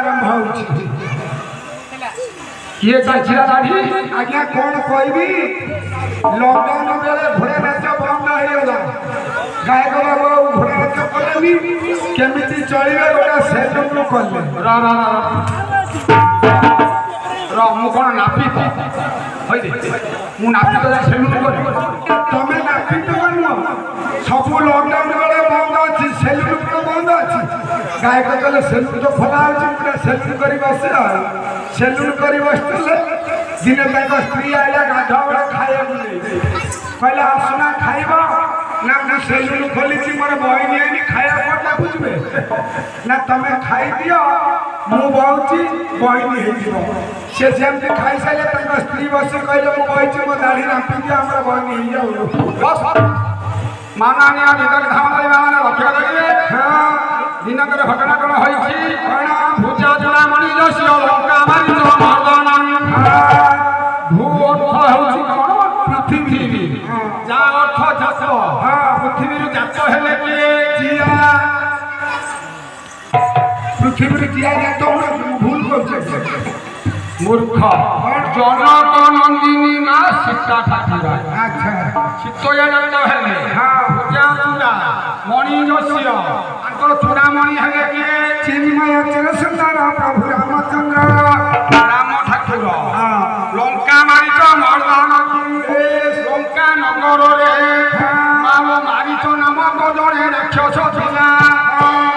आरंभ होउछि किए चाचिरा दाढ़ी आज्ञा कौन कहबी लॉकडाउन बेले घोड़ा नाच बंद होइगला गायक बाबू घोड़ा नाच कलेनी केमिति चलिबे गोटा सेटअप करले रा रा रा मु कोन नापी होई दे मु नापी तो सेलुन कर तमे नापी तो कनो सब लॉकडाउन बेले बंद अछि सेलुन तो बंद अछि गायक कले सेलुन तो खोला अछि पूरा सेलुन करी बसे सेलुन करी बसले दिने तक स्त्री आइला गाधवड़ा खाए कहला आसना खाइबा ना मु सेलुन खोली छी मोर बहिनी आनी खाया पटा बुझबे ना तमे खाई दियो मु बहुची बहिनी हेजिबो से जेमति खाई साले तक स्त्री बसे कहले मु बहिची मो दाढ़ी रापी दियो हमरा बहिनी हे जाऊ बस मानानिया निदर धाम रे माने रक्षा करिवे हां दिनकर घटना कोन होई छी कोना भूजा जुला मणि जसी लंका मारी जो मर्दन भू अर्थ होउची कोन पृथ्वी जा अर्थ जात हां पृथ्वी रु जात हेले के जिया पृथ्वी रु जिया जात भूल करछे मूर्ख जनक नंदिनी मा सीता ठाकुर अच्छा सीतया जात हेले हां भूजा जुला मणि जसी आंकर चूड़ा मणि हेले के चिन्मय चिरसुंदर प्रभु रामचंद्र राम ठाकुर लंका मारिच मर्दन लंका नगर रे मारिच नामक जड़े राक्षस थिला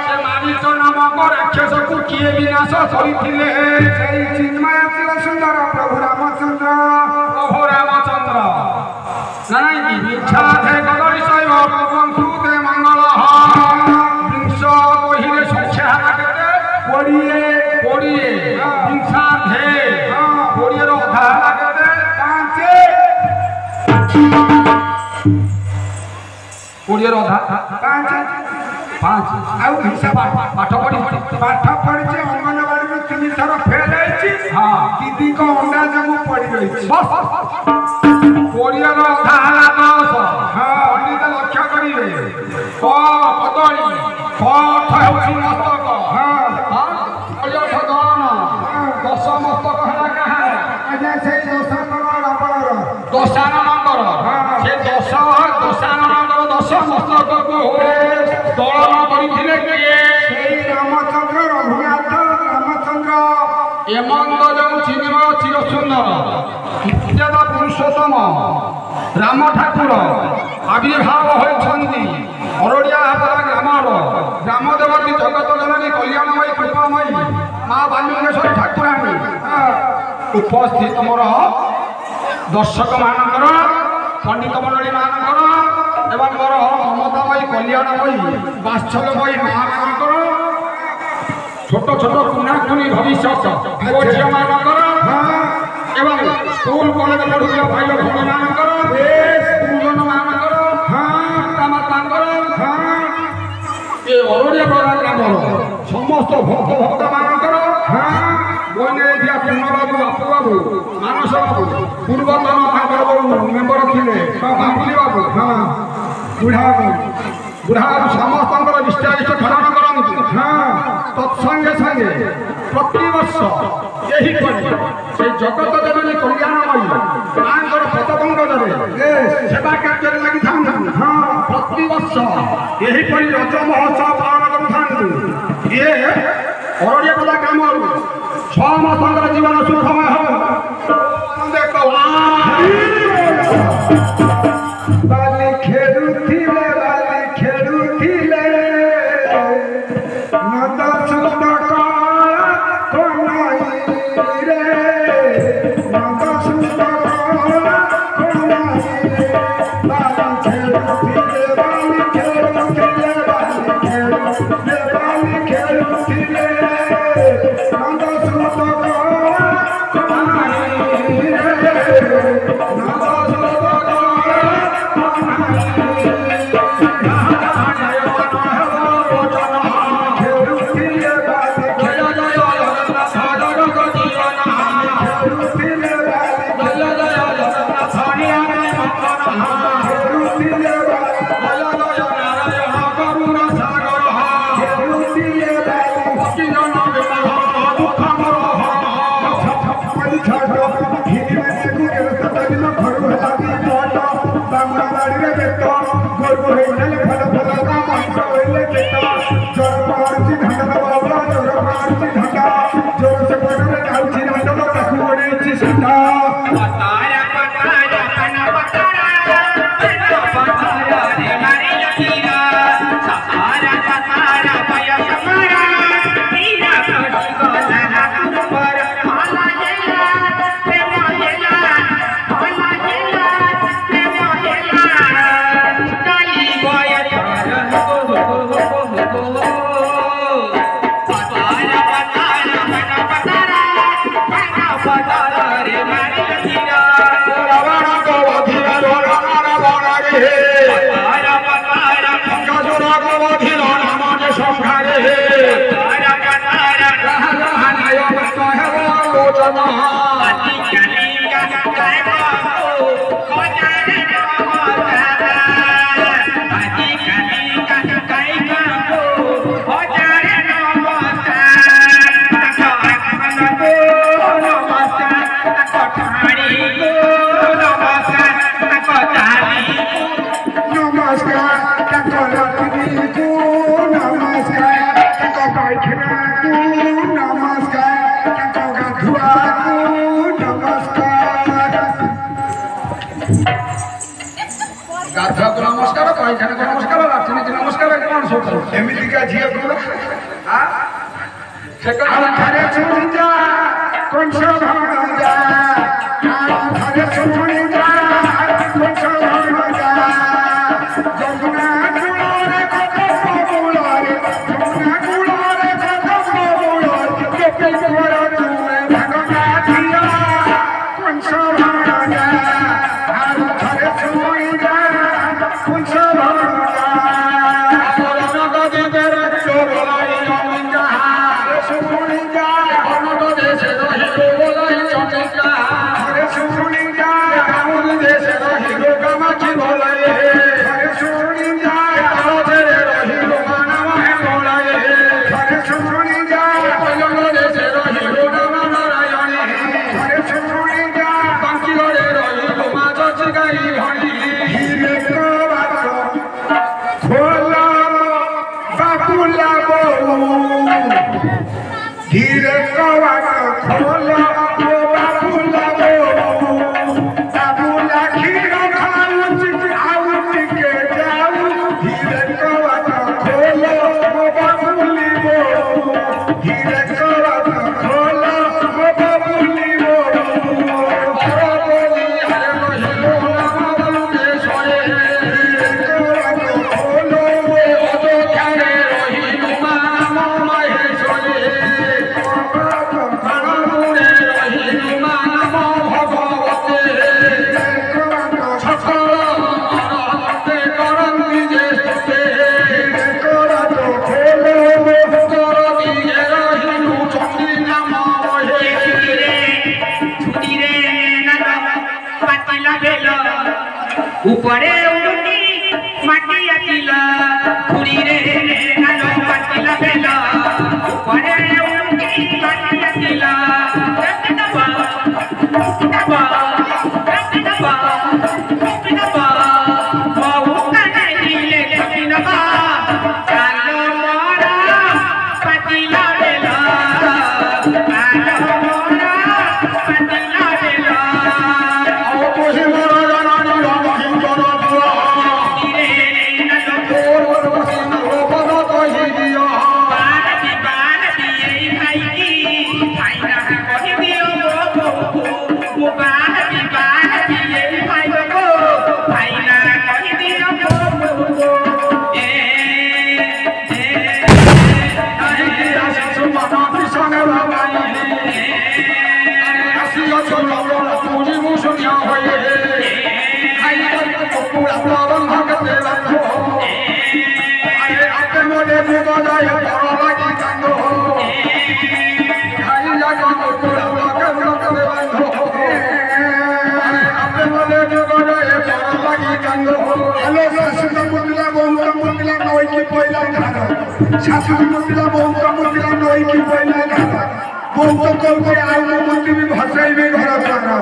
से मारिच नामक राक्षस को किए विनाश करिथिले सेई चिन्मय चिरसुंदर प्रभु रामचंद्र नारायण की इच्छा थे कदरी सैव बंधु दे मंगल विंश कहिले संख्या लागते कोड़िए कोड़िए विंशा थे कोड़िए रो अधा लागते पांचे कोड़िए रो अधा पांचे पांच आउ हिसाब पाठ पढ़ी पढ़िचे अंगनवाड़ी में 3 थर फेल आइछि हां दीदी को अंडा जमु पड़ी रही बस कोड़िए रो अधा हला 10 हां पंडित लक्ष्य करिवे क कदली क होछि मस्तक हां कोड़िए ठगन 10 मस्तक हला कहा अजय से दोसा नंबर आपनर दोसान नंबर से 10 नंबर 10 मस्तक को दलन करिथिले किए सेई रामचंद्र रघुनाथ रामचंद्र एमंद जो चिन्मय चिरसुंदर इत्यादा पुरुषोत्तम राम ठाकुर आविर्भाव होइछन्ति अरडिया हाबरा ग्रामर ग्राम देवती जगत जननी कल्याणमयी कृपामयी मां बालुकेश्वरी ठाकुराणी उपस्थित मोर दर्शक मानकर पंडित मंडली मानकर एवं मोर ममतामयी कल्याणमयी वात्सल्यमयी मानकर छोट छोट कुना कुनी भविष्य पुओ झियो मानकर एवं स्कूल कॉलेज पढ़ुया भाई भौणी मानकर गुरुजन मानकर माता मातांकर ए अरडिया ग्रामर समस्त भक्त भक्त मानकर बने दिया पूर्णबाबू बापू बाबू मानस बाबू पूर्वतन मेम्बर थिले बाबुली बाबू बुढ़ा बाबू समस्त निष्ठानिष्ठ धारण करते तत्संगे संगे प्रतिवर्ष यही से जगत जननी कल्याणमयी मांकर पदपंकजरे सेवा कार्य लगी प्रतिवर्ष यही रज महोत्सव पालन करूँ ये अरडियापदा ग्राम 6 मास जीवन सुखमय हो बाली खेलुथिले नंद सुंदर कोनाई रे नंद सुंदर कोनाई बाली खेलुथिले नंद सुंदर कोनाई रे नंद सुंदर ନମସ୍କାର ପାଇଖାନା ନମସ୍କାର ଲାଟ୍ରିନ୍ ନମସ୍କାର କ'ଣ ସବୁ ଏମିତିକା ଝିଅ କଣ ସେ ଆଉ ଥରେ ଶୁଣି ଯା କଂସ ଭଣଜା ଆଉ ଥରେ ଶୁଣି ଯା କଂସ ଭଣଜା ଯମୁନା କୂଳରେ କଦମ୍ବ ମୂଳରେ ଯମୁନା କୂଳରେ କଦମ୍ବ ମୂଳରେ କେତେ ବଡ଼ ତୁମେ ଭାଗନା ଝିଅ କଂସ ଭଣଜା ଆଉ ଥରେ ଶୁଣି ଯା କଂସ ଭଣଜା धीरे कवाट खोलो बाबूला बाबूला खीर खाऊं आउट के जाऊं धीरे कवाट खोलो बाबूली धीरे कवाट खोलो बाबूली ऊपरे उड़ती माटी आतिला खुड़ी रे नालो पातिला बेला ऊपरे उड़ती माटी आतिला दबा दबा दबा दबा बहु काने दिले दिनबा कालो मोरा पातिला बेला कालो मोरा पातिला बेला ओ कोसे मोरा शाशुर मुतिला बहुत मुतिला नई की पहिला गाता बहुत कल के आउ मुति भी भसाई भी घर सारा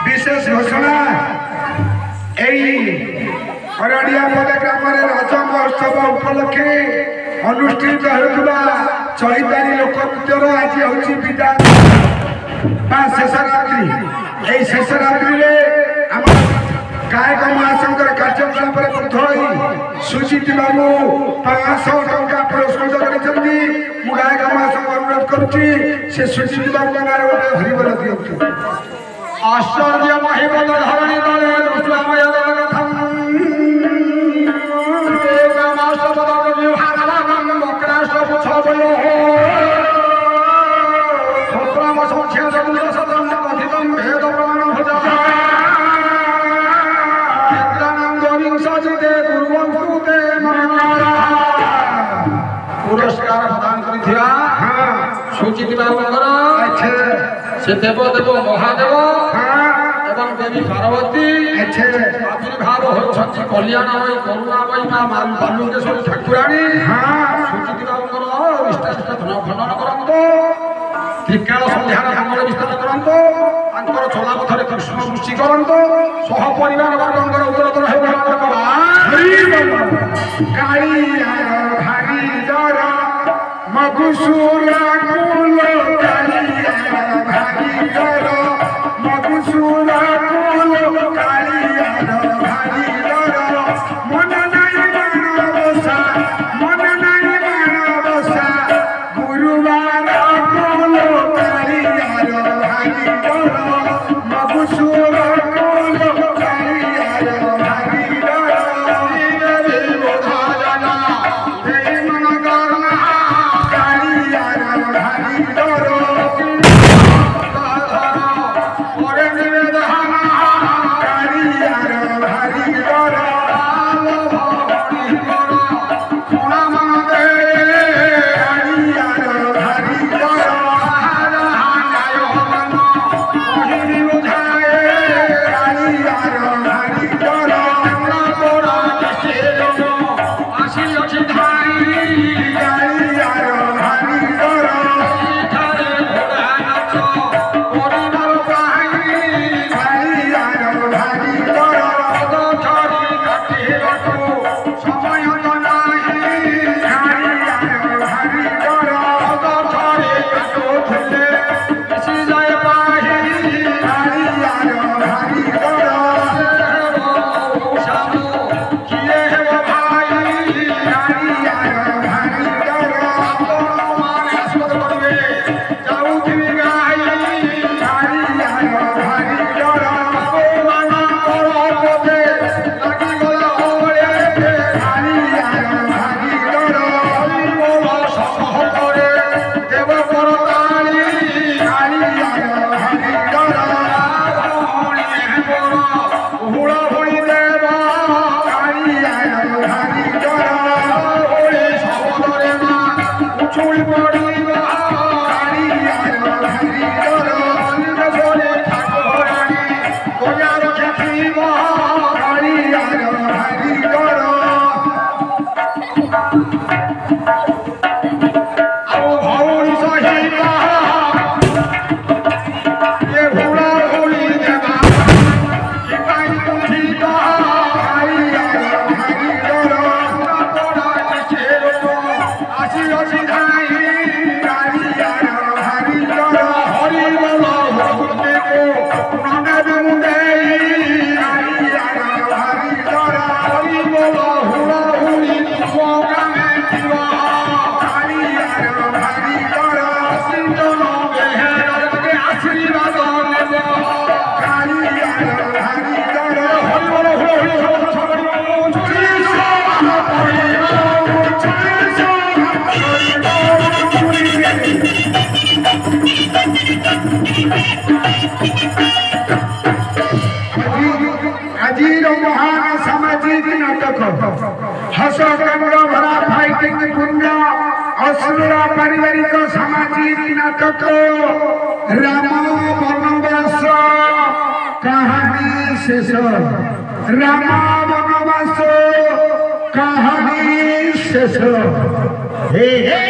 विशेष घोषणा एई अरडिया पदा ग्रामरे रज महोत्सव उपलक्षे अनुष्ठित हेउथबा चैतारी लोक नृत्यर आज होची विदाय शेष रात्रि এই শেষ রাত্রিরে আমার গায়ক মহাশঙ্কর কার্যকলাপরে বদ্ধ হই সুজিত বাবু 500 টঙ্কা পুরস্কৃত করেছেন মু গায়ক মহাশঙ্কর অনুরোধ করছি সে সুজিত বাবু নারে গোটে হরিবল দিয়ন্তু আশ্চর্য মহিবল ধরণী দলে দৃষ্টাময় কথা पुरस्कार प्रदान करिथिया सुचित बाबूकर से देवदेव महादेव एवं देवी पार्वती आविर्भाव होती कल्याणमयी करुणामयी माँ बालुकेश्वरी ठाकुराणी सुचित बाबूकर विष्टाष्ट खंडन करंतो त्रिकाल संध्यार मंगल विस्तार करंतो अंतर चलापथरे कृष्ण सृष्टि करंतो सह परिवार वर्गंकर उत्तरोत्तर हेउ कालिया भारी मगुसूरा कुलो कालिया भागी हस कांड भरा फाइटिंग पुण्य अश्लील पारिवारिक सामाजिक नाटक राम वनवास कहानी शेष राम वनवास कहानी शेष हे हे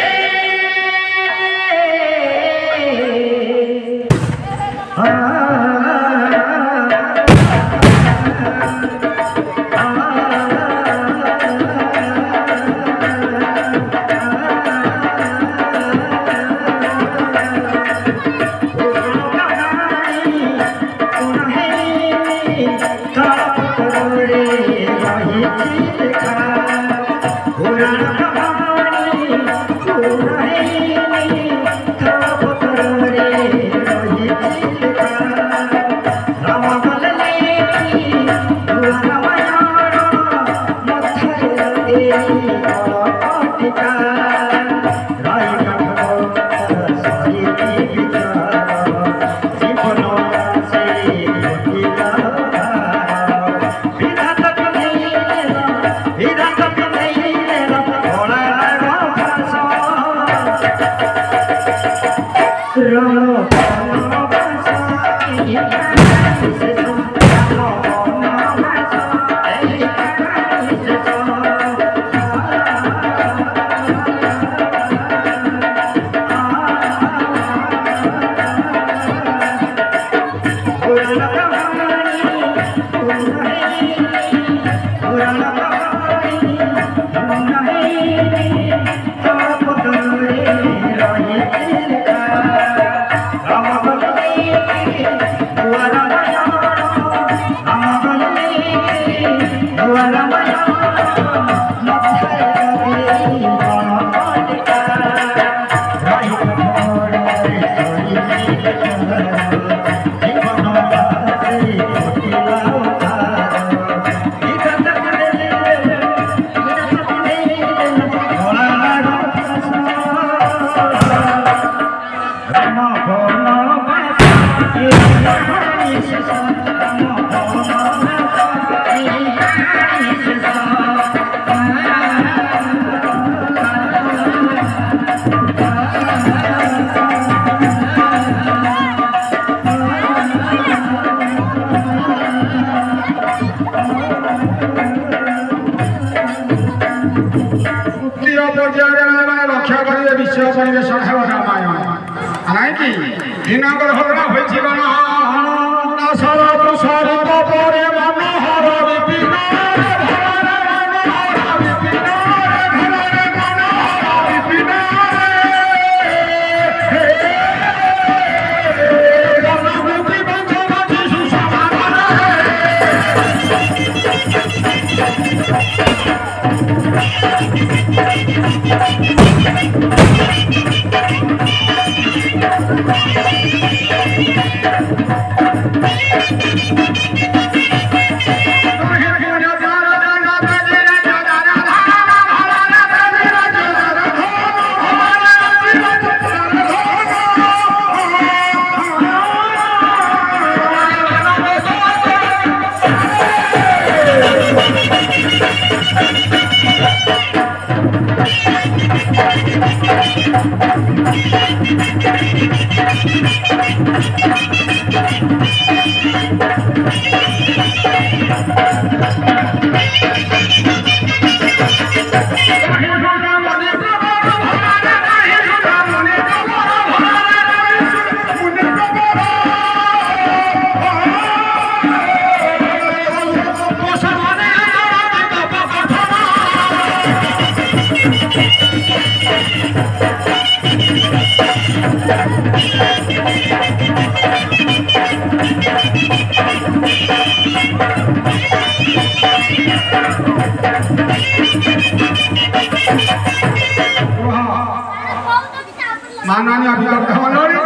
माननीय अभियंता मंडली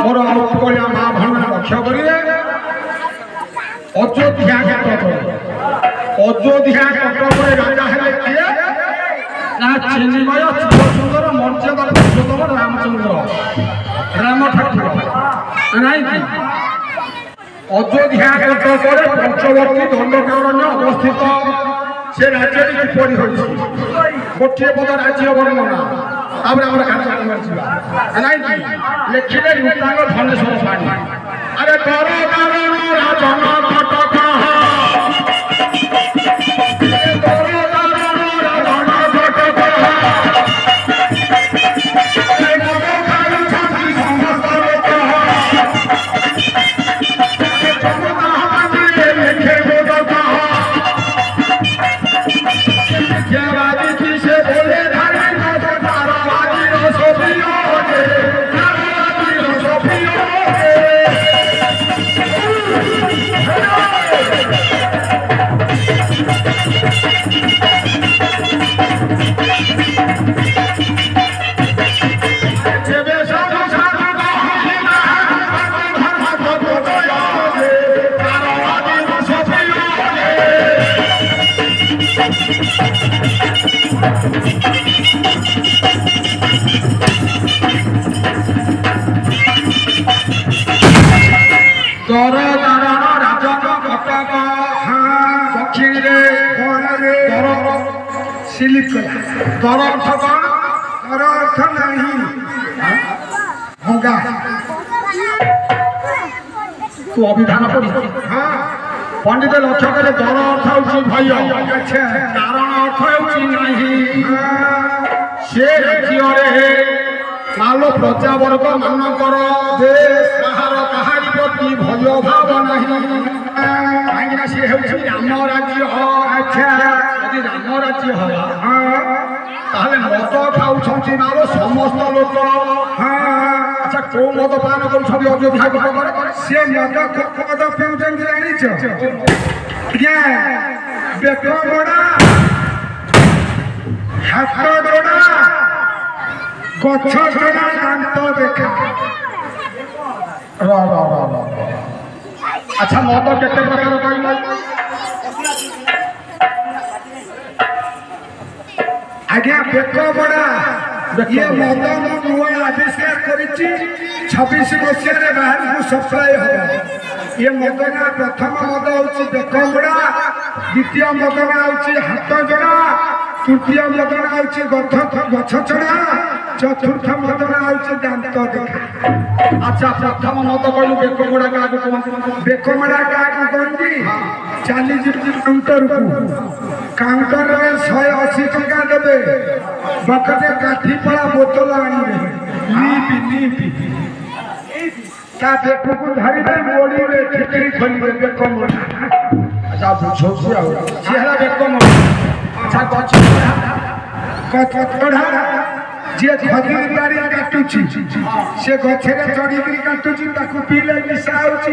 मोर उत्कलिया माँ भन लक्ष्य करेंगे अयोध्या कटक राजा है किए ना चिन्मय सुंदर मर्यादा पुरुषोत्तम रामचंद्र राम ठाकुर नहीं अयोध्या कटक पंचवर्ती दंडकारण्य अवस्थित से राज्य किपरि होइछि गोटे पद राज्य वर्णना तापर हमर कार्यक्रम करछिबा नाइ कि लेखिले नूतन धनेश्वर पाणी अरे कर कारण राजन कटक तर अर्थ कौन तर अर्थ नहीं होगा तू अभिधान पढ़ी हाँ पंडित लक्ष्य करे दर अर्थ हूँ भय अच्छा कारण अर्थ हूँ नहीं से राज्य माल प्रजा वर्ग मानकर कहार कहारी प्रति भय भाव नहीं कहीं सी हूँ राम राज्य अच्छा यदि राम राज्य हवा ताहले मद खाऊछंती माल समस्त लोक अच्छा को मद पान करूछंती अयोध्या गोपकर से मद पिउछंती जानिछ क्या बेक बड़ा हाथ जोड़ा गछ जोड़ा दांत देखा अच्छा मद केते प्रकार कहल आज्ञा बेक बड़ा ये मद नुआ आविष्कार करिछि 26 मसीह बाहर को सप्लाई होगा ये मदना प्रथम मद होछि बेक बड़ा द्वितीय मदना होछि हाथ जोड़ा तृतीय मदना होछि गछ चढ़ा चतुर्थ मदना होछि दांत देखा अच्छा प्रथम मत कहलु बेक बड़ा का बेक बड़ा का कहंती चाली काउंटर को काउंटर रे 180 टका देबे बकते काठी पड़ा बोतल आनिबे नीपी का बेक को धरि दे मोड़ी रे ठिकरी खोलिबे बेक मोड़ा अच्छा बुझो से हला बेक मोड़ा अच्छा गछ चढ़ा जे खजूर गाड़ी काटुची से गछरे चढ़ी करी काटुची ताकू पीले निशा होची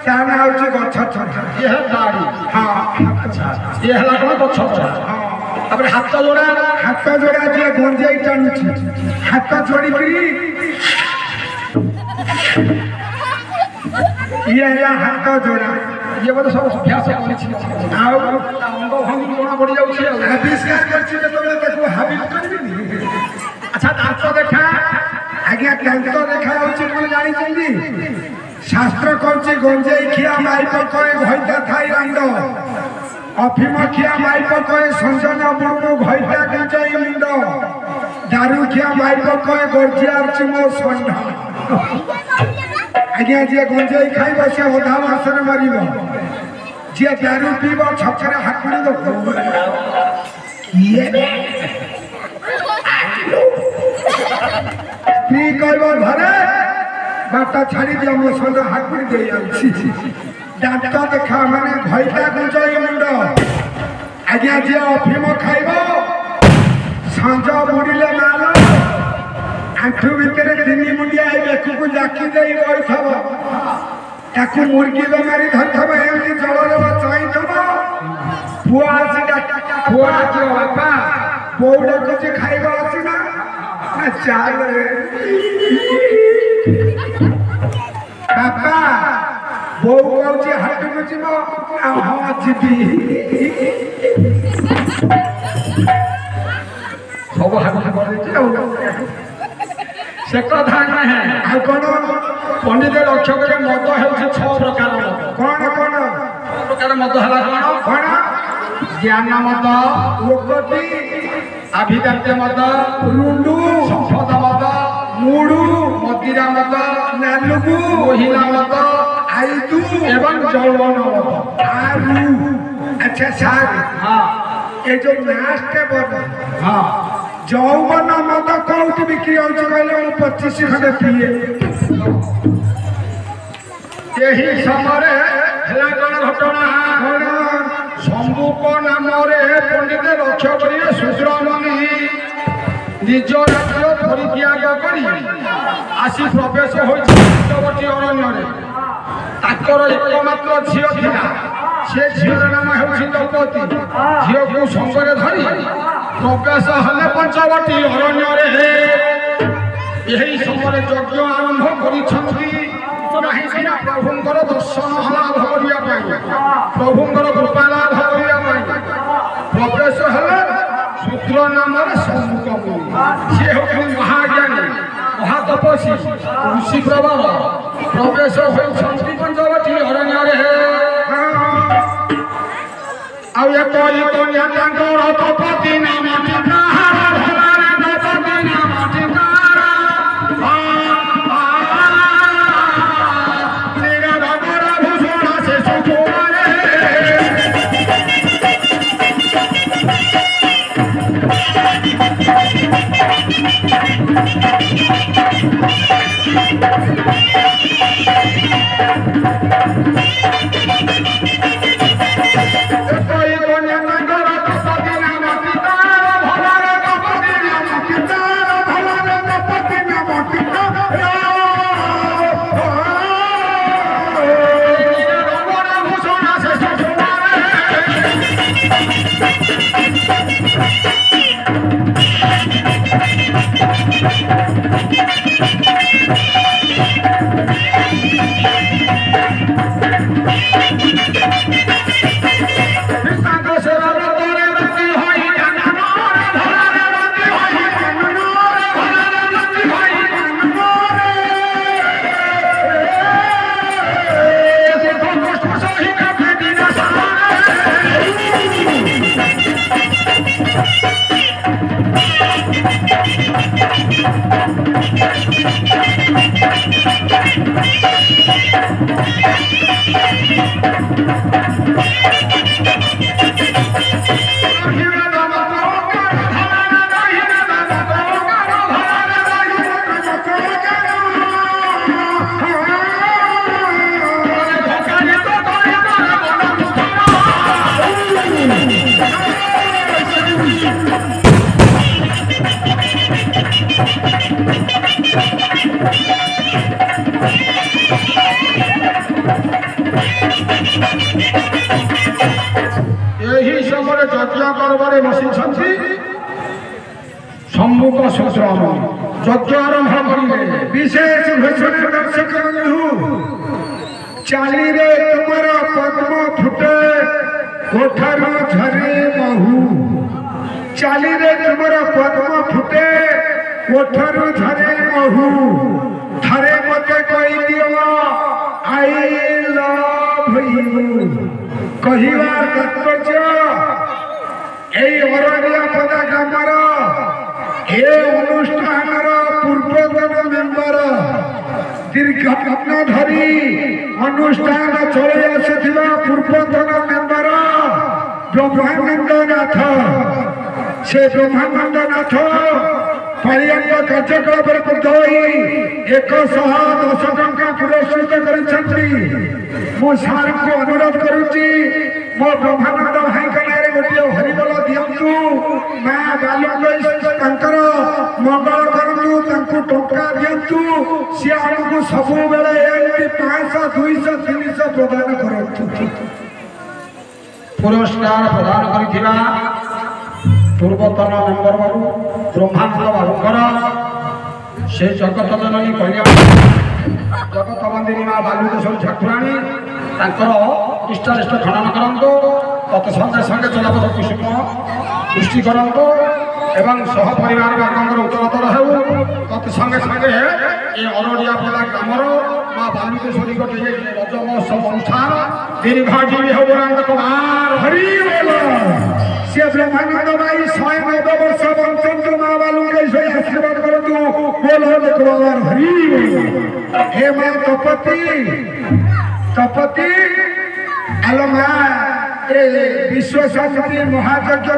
ता ना होची गछ चढ़ा ये है दाढ़ी हां अच्छा ये हला कोन गछ चढ़ा तापर हाथ जोड़ा जे गंजाई टाणुची हाथ जोड़ी करी ये या हाथ जोड़ा ये बोले सब अभ्यास करछि आउ अंग भंगी जोड़ा पड़ी जाउछि आविष्कार करछि तो देखो हाबिल करबी अच्छा दांत देखा आज्ञा दांत देखा होछि कोन जानि चंदी शास्त्र कहछि गंजाई खिया माई पर कहे भइता थाई अंड अफिम खिया माई पर कहे संजना बुडु भइता गंजाई मुंड दारू खिया माई पर कहे गर्जियार चिमो संढ आज्ञा जे गंजाई खाइबो से ओधा मासरे मरिबो जे दारू पीबो छछरे हाकुड़ी दो ये स्त्री कहब घरे बाटा छाड़ी दिया मो संग हाकुड़ी दे आछि दांत देखा माने भइता गुंजई मुंड आज्ञा जे अफिम खाइबो संज बुड़िले माल आंठू भितरे तिनी मुंडिया बेकु को जाकी देई रहिथब ताकू मुर्गी बेमारी धरथब एमती जलर चाइथब पुआ आसी पुआ जो बापा बोउडा कुछ खाइबा आसी ना चाल बापा बो कहूँ हाट को जीव हाँ जीवी सब हाथ से कथा नहीं कौन पंडित लक्ष्य करे मद हो 6 प्रकार मद कौन प्रकार मद है कौन कौन জ্ঞান মদ ఒకటి আভিজাত্য মদ రెండు সম্পদ মদ మూడు মদিরা মদ నాలుగు মহিলা মদ ఐదు এবং যৌবন মদ। ఆరు আচ্ছা স্যার হ্যাঁ এই যে লাস্টে বল হ্যাঁ যৌবন মদ কোউটি বিক্রি হচ্ছে কইলে 25 খন্ডে পিয়ে ଏହି ସମୟରେ ହେଲା କ'ଣ ଘଟଣା ସମ୍ମୁଖ ନାମରେ ପଣ୍ଡିତ ଲକ୍ଷ୍ୟ କରି ଶୂଦ୍ରମଣି ନିଜ ରାଜ୍ୟ ପରିତ୍ୟାଗ କରି ଆସି ପ୍ରବେଶ ହୋଇଛି ପଞ୍ଚବଟୀ ଅରଣ୍ୟରେ। ତାଙ୍କର ଏକମାତ୍ର ଝିଅ ଥିଲା, ସେ ଝିଅର ନାମ ହେଉଛି ଦ୍ରୌପଦୀ। ଝିଅକୁ ସଙ୍ଗରେ ଧରି ପ୍ରବେଶ ହେଲେ ପଞ୍ଚବଟୀ ଅରଣ୍ୟରେ। ଏହି ସମୟରେ ଯଜ୍ଞ ଆରମ୍ଭ କରିଛନ୍ତି କାହିଁକି ନା ପ୍ରଭୁଙ୍କର ଦର୍ଶନ ଲାଭ କରିବା ପାଇଁ, ପ୍ରଭୁଙ୍କର କୃପା ଲାଭ କରିବା ପାଇଁ ପ୍ରବେଶ ହେଲେ ଶୂଦ୍ର ନାମରେ ସମ୍ମୁଖ ମୁନି। ସିଏ ହେଉଛନ୍ତି ମହାଜ୍ଞାନୀ, ମହାତପସ୍ୱୀ, ଋଷି ପ୍ରବର। ପ୍ରବେଶ ହୋଇଛନ୍ତି ପଞ୍ଚବଟୀ ଅରଣ୍ୟରେ। ଆଉ ଏପରି କନ୍ୟା ତାଙ୍କର ଦ୍ରୌପଦୀ ନାମଟି କାହାର ଭଲାରେ ଦ୍ରୌପଦୀ ନାମଟି କାହାର ଏହି ସମୟରେ ଯଜ୍ଞ ପର୍ବରେ ବସିଛନ୍ତି ସମ୍ମୁଖ ଶୂଦ୍ରମଣି। ଯଜ୍ଞ ଆରମ୍ଭ କରିବେ। বিশেষ ঘোষণা দর্শক বন্ধু চালিরে তোমার পদ্ম ফুটে কোঠারু ঝরে মহু। চালিরে তোমার পদ্ম ফুটে কোঠারু ঝরে মহু। থরে মতে কই দিও আই লভ ইউ। কহিবার তাৎপর্য এই অরণ্য পদা গ্রামর এ অনুষ্ঠানর পূর্বতন মেম্বর দীর্ঘ দিন ধরি অনুষ্ঠান চলে আসুଥିବା পূর্বতন মেম্বর ব্রহ্মানন্দ নাথ। সে ব্রহ্মানন্দ নাথ পাଳିଆଙ୍କ କାର୍ଯ୍ୟକଳାପରେ ବୃଦ୍ଧ ହୋଇ 110 ଟଙ୍କା ପୁରସ୍କୃତ କରିଛନ୍ତି। ମୁଁ ସାର୍ଙ୍କୁ ଅନୁରୋଧ କରୁଛି ମୋ ବ୍ରହ୍ମାନନ୍ଦ ଭାଇଙ୍କ ନାଁରେ ଗୋଟିଏ ହରିବୋଲ ଦିଅନ୍ତୁ। ମା ବାଲୁଙ୍ଗ ତାଙ୍କର ମଙ୍ଗଳ କରନ୍ତୁ, ତାଙ୍କୁ ଟଙ୍କା ଦିଅନ୍ତୁ। ସିଏ ଆମକୁ ସବୁବେଳେ ଏମିତି 500, 200, 300 ପ୍ରଦାନ କରନ୍ତୁ। ପୁରସ୍କାର ପ୍ରଦାନ କରିଥିବା ପୂର୍ବତନ ମେମ୍ବର ବାବୁ ବ୍ରହ୍ମାନନ୍ଦ ବାବୁଙ୍କର ସେ ଜଗତ ଜନନୀ କନ୍ୟା ଜଗତ ବନ୍ଦିନୀ ମା ବାଲୁକେଶ୍ୱରୀ ଠାକୁରାଣୀ ତାଙ୍କର ଇଷ୍ଟାରିଷ୍ଟ ଖନନ କରନ୍ତୁ। ତତ୍ ସଙ୍ଗେ ସଙ୍ଗେ ଚଲାପଥ କୁସୁମ ସୃଷ୍ଟି କରନ୍ତୁ ଏବଂ ସହ ପରିବାର ବର୍ଗଙ୍କର ଉତ୍ତରତର ହେଉ। ତତ୍ ସଙ୍ଗେ ସଙ୍ଗେ ଏ ଅରଡ଼ିଆ ପଦା ଗ୍ରାମର মা বালুকেশ্বরী ঘটে রজ মহোৎসব অনুষ্ঠান দীর্ঘজীবী হবরান্ত কুমার হরি বল সে ব্রহ্মানন্দ ভাই 109 বর্ষ বঞ্চন্ত মা বালুকেশ্বরী আশীর্বাদ করতু বল কুমার হরি বল হে মা তপতি আলো মা ए विश्व शांति महायज्ञ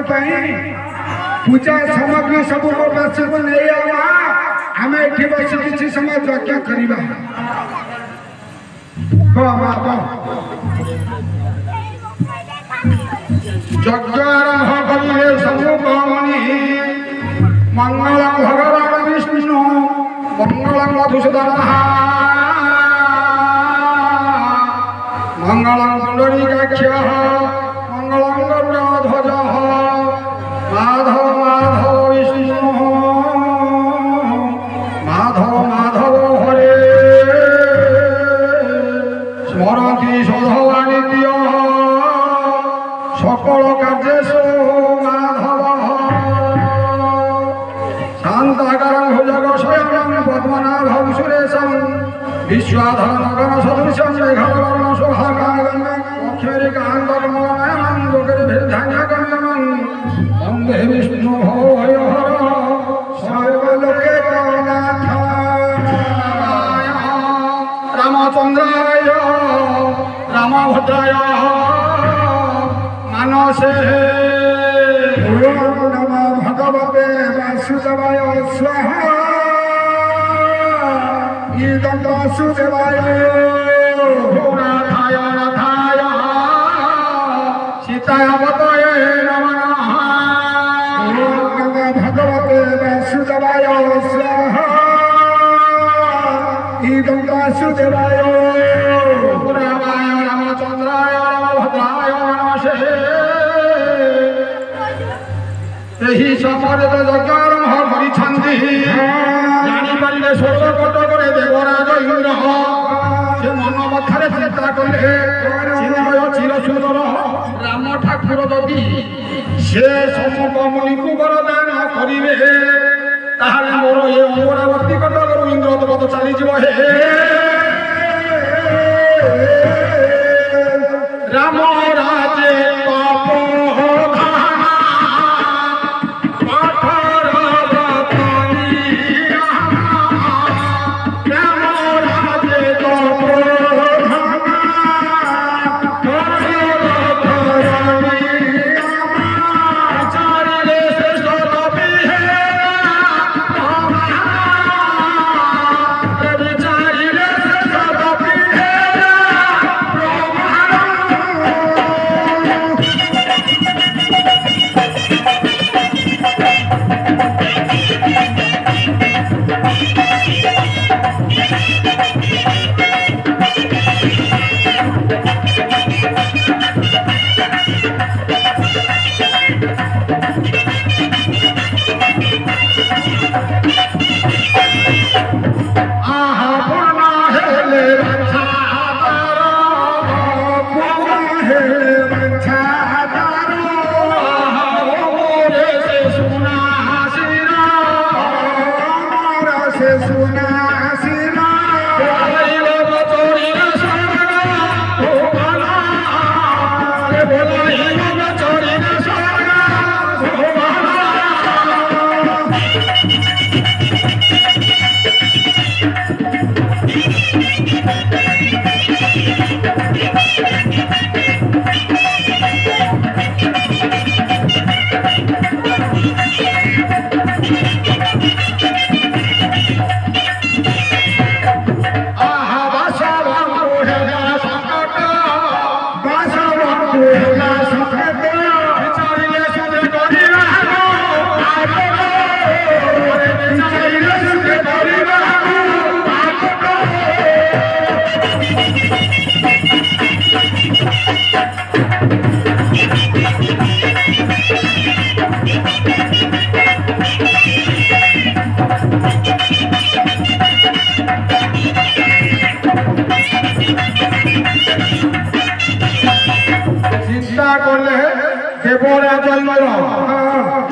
पूजा सामग्री सब मोबासी को नहीं आवा आम ये बस किसी समय यज्ञ करवा यज्ञ आरंभ करिए समूह मणि मंगल भगवान विष्णु मंगल मधुसूदन मंगल पुंडरीकाक्ष मंगल गरुड़ध्वज माधव माधव विष्णु माधव माधव हरे स्मरति शोधवानित्य सकल कार्येषु माधव शांताकारं भुजग शयनं पद्मनाभं सुरेशं विश्वाधारं गण सदृशं मेघवर्णं शोभाकांतं अक्षरिकान्तकमलनयनं लोकैर्भिर्धान्यगम्यं वन्दे विष्णु भवभयहर सर्वलोकैकनाथ रामचन्द्राय रामभद्राय मानसे ओम नमो भगवते वासुदेवाय स्वाहा इदं वासुदेवाय नाथाय नाथाय सीताय पतये नमः ओम नमो भगवते वासुदेवाय स्वाहा इदं वासुदेवाय रामाय रामचन्द्राय रामभद्राय मानसे ଏହି ସମୟରେ ତ ଯଜ୍ଞ ଆରମ୍ଭ କରିଛନ୍ତି ଜାଣିପାରିଲେ ଷୋଳ କଟକରେ ଦେବରାଜ ଇନ୍ଦ୍ର ସେ ମନ ମଧ୍ୟରେ ଚିନ୍ତା କଲେ ଚିନ୍ମୟ ଚିର ସୁନ୍ଦର ରାମ ଠାକୁର ଯଦି ସେ ସମ୍ମୁଖ ମୁନିକୁ ବରଦାନ କରିବେ ତାହେଲେ ମୋର ଏ ଅମରାବତୀ କଟକରୁ ଇନ୍ଦ୍ରଦବତ ଚାଲିଯିବ ହେ ରାମ ରାଜେ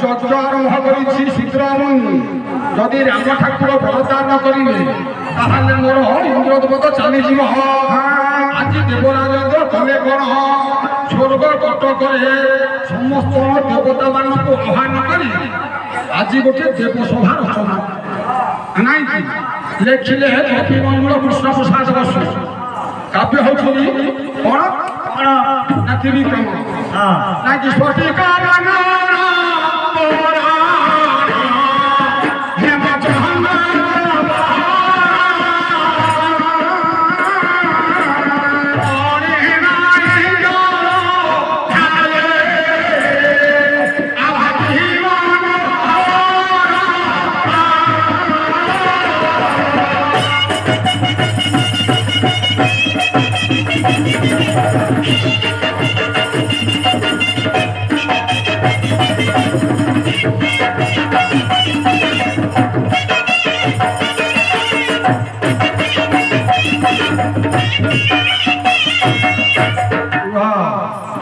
ଯଜ୍ଞ ଆରମ୍ଭ କରିଛି ଶୀଘ୍ରମୁନି ଯଦି ରାମ ଠାକୁର ବରଦାନ କରିବେ ତାହେଲେ ମୋର ଇନ୍ଦ୍ରଦେବତ ଚାଲିଯିବ। ଆଜି ଦେବରାଜ କଲେ କଣ ସ୍ୱର୍ଗ କଟକରେ ସମସ୍ତ ଦେବତାମାନଙ୍କୁ ଆହ୍ୱାନ କରି ଆଜି ଗୋଟେ ଦେବସଭା ରଚନା ନାଇଁ ଲେଖିଲେ କବିମଙ୍ଗଳ କୃଷ୍ଣ ପ୍ରସାଦ ବସୁ। କାବ୍ୟ ହଉଛି କଣ ନା ତ୍ରିବିକ୍ରମ ନା କି ସ୍ଫଟିକା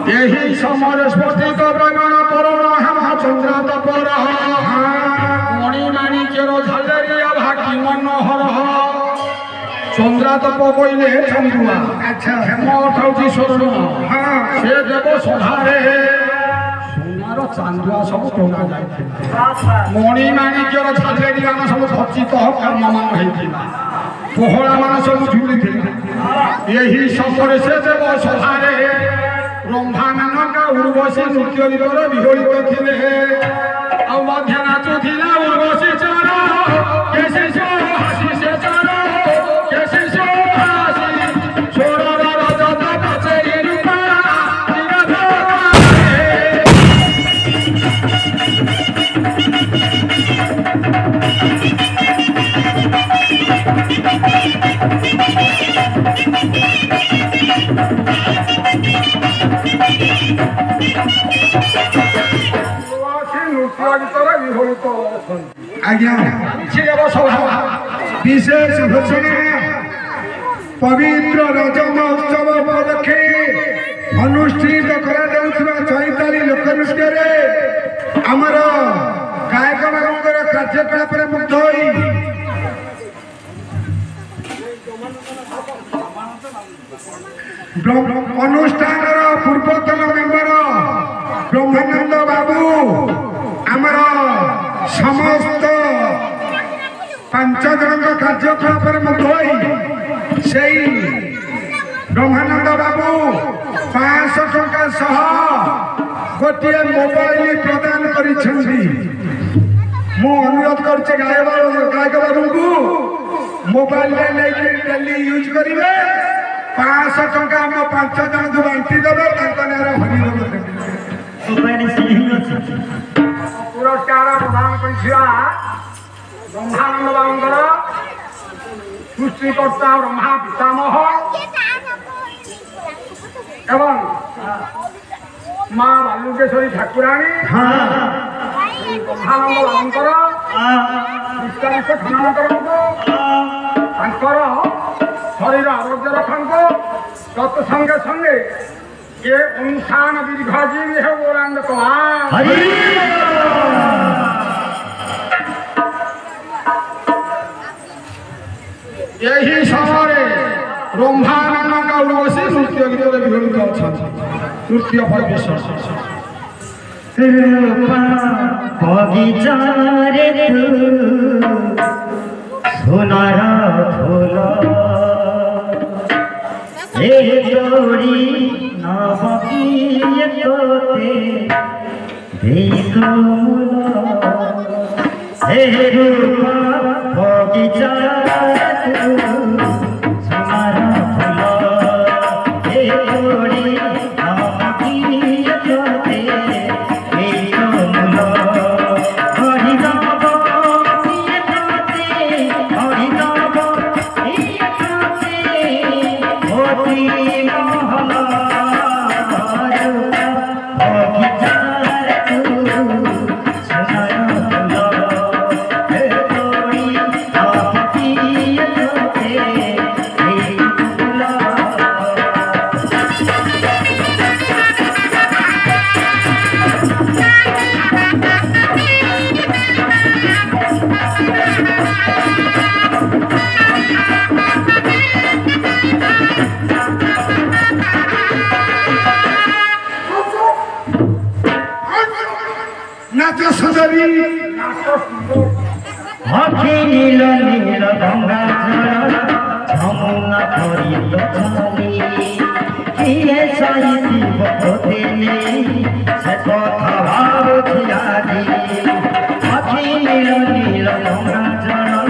यही समर स्फटिक ब्रह्मण करुण हेम चंद्रात पर मणिमाणिक्यर झालेरिया भागी मनोहर चंद्रातप कहले चंदुआ हेम अर्थाउची स्वर्ण से देव सभारे सोनार चांदुआ सब टंगा जाइथिला मणिमाणिक्यर झालेरिया सब खचित कर्ममान होइथिला पोहला मान सब झुलिथिला यही समर से देव सभारे ब्रह्मानंद उर्वशी नृत्य गीतर विहोलित थिले आ मध्य नाचुथिला उर्वशी चर केसी सो हासी से चर केसी सो हासी छोरर रजत पछे रूपा आज्ञा विशेष घोषणा पवित्र रज महोत्सव उपलक्षे अनुष्ठित चैताली लोकनृत्य आमर गायक मानकर कार्यकलाप मुग्ध होई अनुष्ठान पूर्वतन मेम्बर ब्रह्मानंद बाबू आमर समस्त 5 जन कार्यकलाप मुग्ध होई से ब्रह्मानंद बाबू 500 टंका सह गोटे मोबाइल प्रदान करिसेंती मु अनुरोध करछे गायक बाबू को मोबाइल लेके डेली यूज करिवे 500 टंका हम 5 जन को बांटी देबे तांको नारे हरि बोल मोबाइल सही अछि पुरस्कार प्रदान करिछिया ब्रह्मानंद बाबूंकर सृष्टिकर्ता ब्रह्मा पितामह एवं माँ बालुकेश्वरी ठाकुराणी ब्रह्मानंद बाबूंकर विस्तारित खंडांतर शरीर आरोग्य रखा तत्संगे संगे ये इंसान दीर्घजीवी है बोलांड यही समय ब्रह्मानंद का उर्वशी नृत्य गीत विहोलित अच्छा नृत्य परिवेशन बगीचारे सोनार फूल ए तोरी नबकिए तोते देखमूल हे रूपा बगीचारे सोनार फूल ए तोरी नबकिए तोते Hey ସୁନ୍ଦରୀ আখি নীল নীল গঙ্গা জল যমুনা ভরিত জলে কিয়ে সাইতিব দিনে সে কথা ভাবছি আজি আখি নীল নীল গঙ্গা জল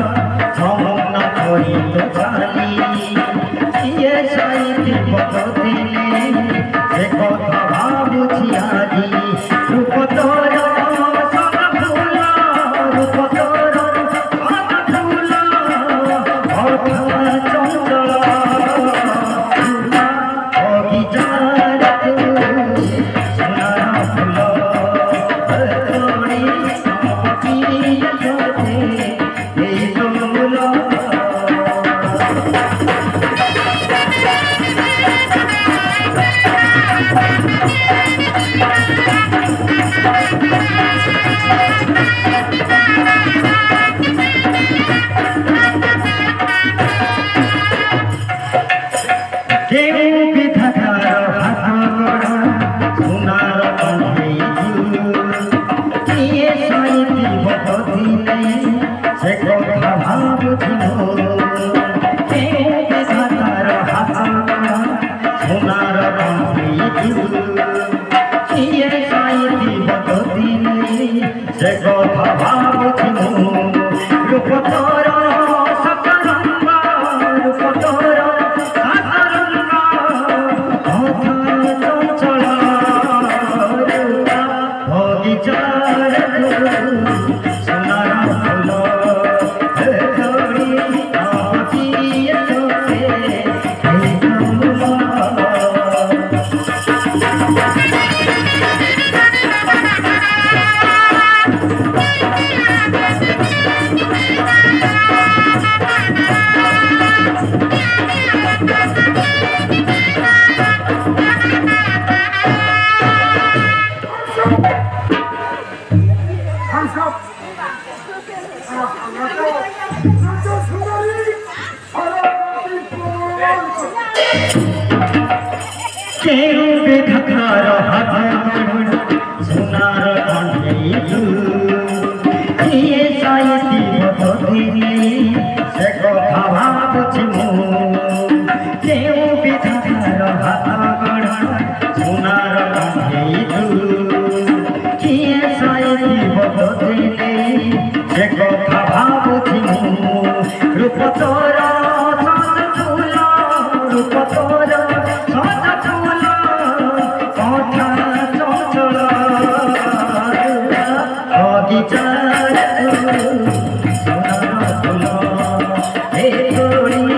যমুনা ভরিত জলে কিয়ে সাইতিব দিনে সে কথা ভাবছি আজি রূপ তোর से कथा भावुछि रूप तोर सतरंग रूप तोर सतरंग चंचल बगीचार सोनार फूल रूप तोर फूल रूप तोर फूल कथा चंचल बगीचार सोनार फूल हे तोड़ी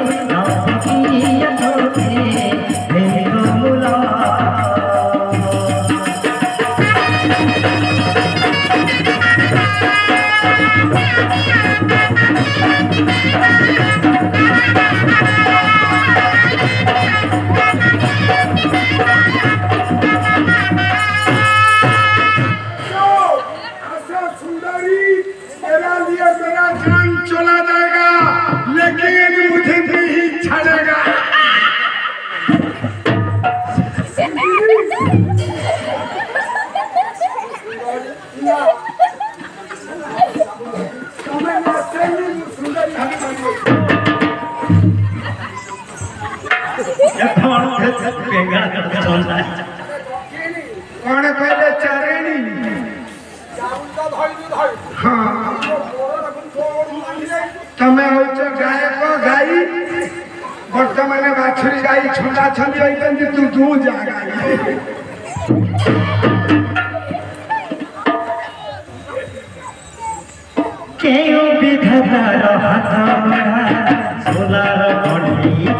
कौन पहले चारेणी हाँ तमें हूँ गायक गाई बर्तमान बाछुरी गाई छंदा छंदी होती तू दू जा गाई केउ विधातार हाथ सोनार कण्ठी